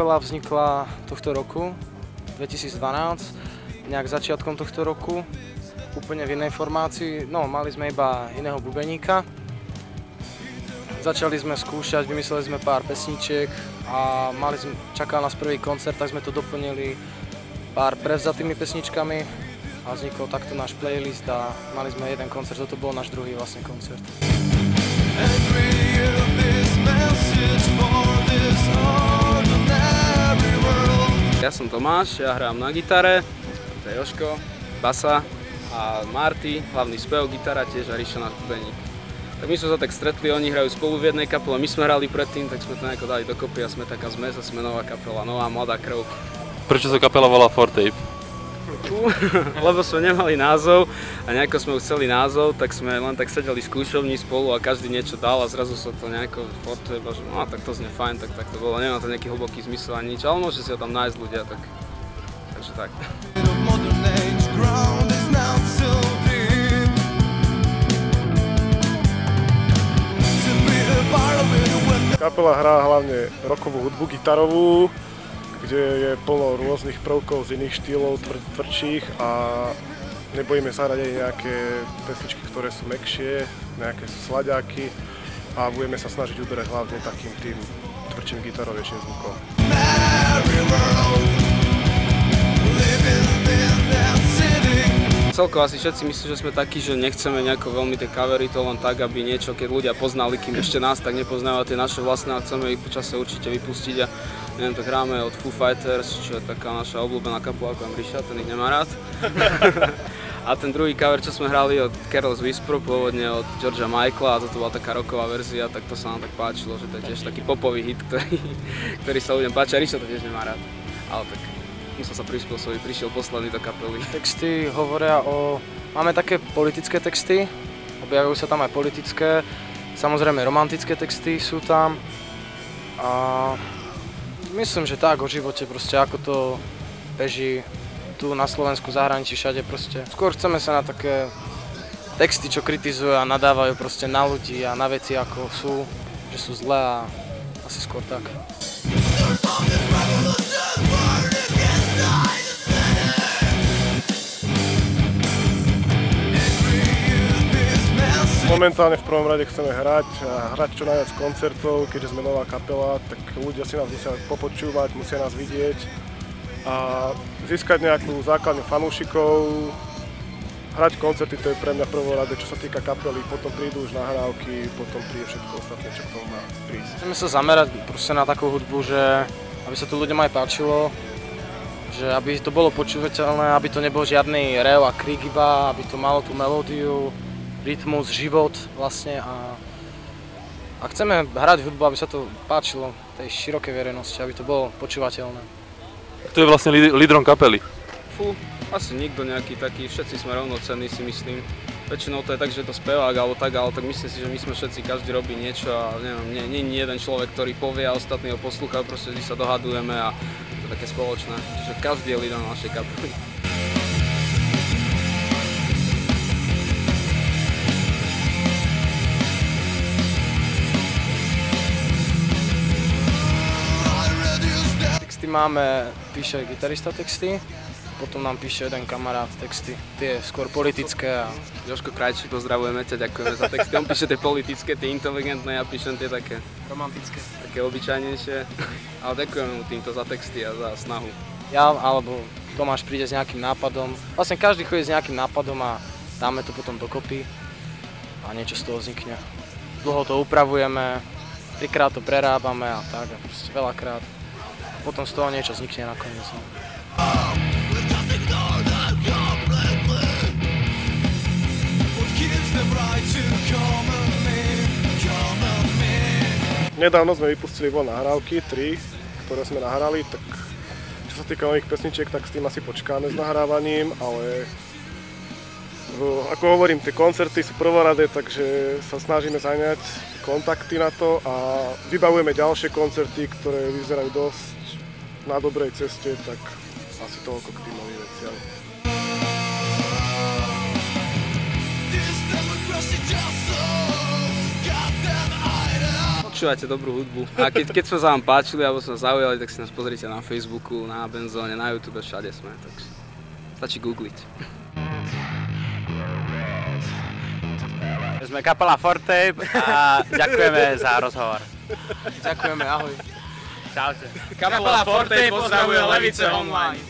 kapela vznikla tohto roku, 2012, nejak začiatkom tohto roku, úplne v inej formácii. No, mali sme iba iného bubeníka. Začali sme skúšať, vymysleli sme pár pesničiek a čakal nás prvý koncert, tak sme to doplnili pár prevzatými pesničkami a vznikol takto náš playlist a mali sme jeden koncert, toto bol náš druhý vlastne koncert. Ja som Tomáš, ja hrám na gitare, to je Jožko, basa a Marty, hlavný spev, gitara tiež a Ríšo náš bubeník. Tak my sme sa tak stretli, oni hrajú spolu v jednej kapele, my sme hrali predtým, tak sme to nejako dali dokopy a sme taká zmes a sme nová kapela, nová mladá krv. Prečo sa kapela volá Fortape? Lebo sme nemali názov a nejako sme už chceli názov, tak sme len tak sedeli v skúšovni spolu a každý niečo dal a zrazu sa to nejako Fortape a že no tak to znie fajn, tak to bolo, nemá to nejaký hlboký zmysel ani nič, ale môže si ho tam nájsť ľudia, takže tak. Kapela hrá hlavne rockovú hudbu, gitarovú, kde je plno rôznych prvkov z iných štýlov, tvrdších a nebojíme sa hrať aj nejaké pesničky, ktoré sú mäkšie, nejaké slaďáky a budeme sa snažiť uberať hlavne takým tým tvrdším gitaroviečným zvukom. Celkovo asi všetci myslí, že sme takí, že nechceme nejako veľmi tie covery, to len tak, aby niečo, keď ľudia poznali, kým ešte nás tak nepoznajú tie naše vlastné a chceme ich počase určite vypustiť a neviem, tak hráme od Foo Fighters, čo je taká naša obľúbená kapela, ako Ríša, ten ich nemá rád. A ten druhý cover, čo sme hrali od Careless Whisper, pôvodne od Georgea Michaela a toto bola taká rocková verzia, tak to sa nám tak páčilo, že to je tiež taký popový hit, ktorý sa ľuďom páči a Ríša to tiež nemá rád, ale tak musel sa prispôsobiť, prišiel posledný do kapely. Texty hovoria máme také politické texty, objavujú sa tam aj politické, samozrejme romantické texty sú tam a myslím, že tak o živote proste, ako to beží tu na Slovensku, zahraničí, všade proste. Skôr chceme sa na také texty, čo kritizujú a nadávajú proste na ľudí a na veci, ako sú, že sú zlé a asi skôr tak. Momentálne v prvom rade chceme hrať čo najviac koncertov, keďže sme nová kapela, tak ľudia si nás musia popočúvať, musia nás vidieť a získať nejakú základňu fanúšikov. Hrať koncerty, to je pre mňa prvom rade, čo sa týka kapely, potom prídu už nahrávky, potom príde všetko ostatné, čo k tomu má prísť. Chceme sa zamerať proste na takú hudbu, že aby sa to ľuďom aj páčilo, že aby to bolo počúvateľné, aby to nebol žiadny rev a krik iba, aby to malo tú melódiu, rytmus, život vlastne a chceme hrať hudbu, aby sa to páčilo tej širokej verejnosti, aby to bolo počúvateľné. Kto je vlastne lídrom kapely? Asi nikto nejaký taký, všetci sme rovnocenní si myslím. Väčšinou to je tak, že je to spevák alebo tak, ale tak myslím si, že my sme všetci, každý robí niečo a neviem, nie je jeden človek, ktorý povie a ostatní ho poslúchajú, proste vždy sa dohadujeme a to je také spoločné, čiže každý je lídrom našej kapely. Píše gitarista texty, potom nám píše jeden kamarát texty, tie skôr politické a... Jožko Krajčík, pozdravujeme ťa, ďakujeme za texty, on píše tie politické, tie inteligentné, ja píšem tie také... romantické. Také obyčajnejšie, ale ďakujeme mu týmto za texty a za snahu. Ja alebo Tomáš príde s nejakým nápadom, vlastne každý chodí s nejakým nápadom a dáme to potom dokopy a niečo z toho vznikne. Dlho to upravujeme, 3-krát to prerábame a tak a proste veľakrát. Potom z toho niečo vznikne nakoniec. Nedávno sme vypustili von nahrávky, 3, ktoré sme nahrali, tak čo sa týka nových pesničiek, tak s tým asi počkáme s nahrávaním, ale ako hovorím, tie koncerty sú prvoradé, takže sa snažíme zaňať kontakty na to a vybavujeme ďalšie koncerty, ktoré vyzerajú dosť na dobrej ceste, tak asi toľko k tým novým veciam. počúvate dobrú hudbu. A keď sme sa vám páčili alebo sme zaujali, tak si nás pozrite na Facebooku, na Benzóne, na YouTube, všade sme, takže stačí googliť. Sme kapela Fortape a ďakujeme za rozhovor. Ďakujeme, ahoj. Čaute. Kapela Fortape pozdravuje Levice online.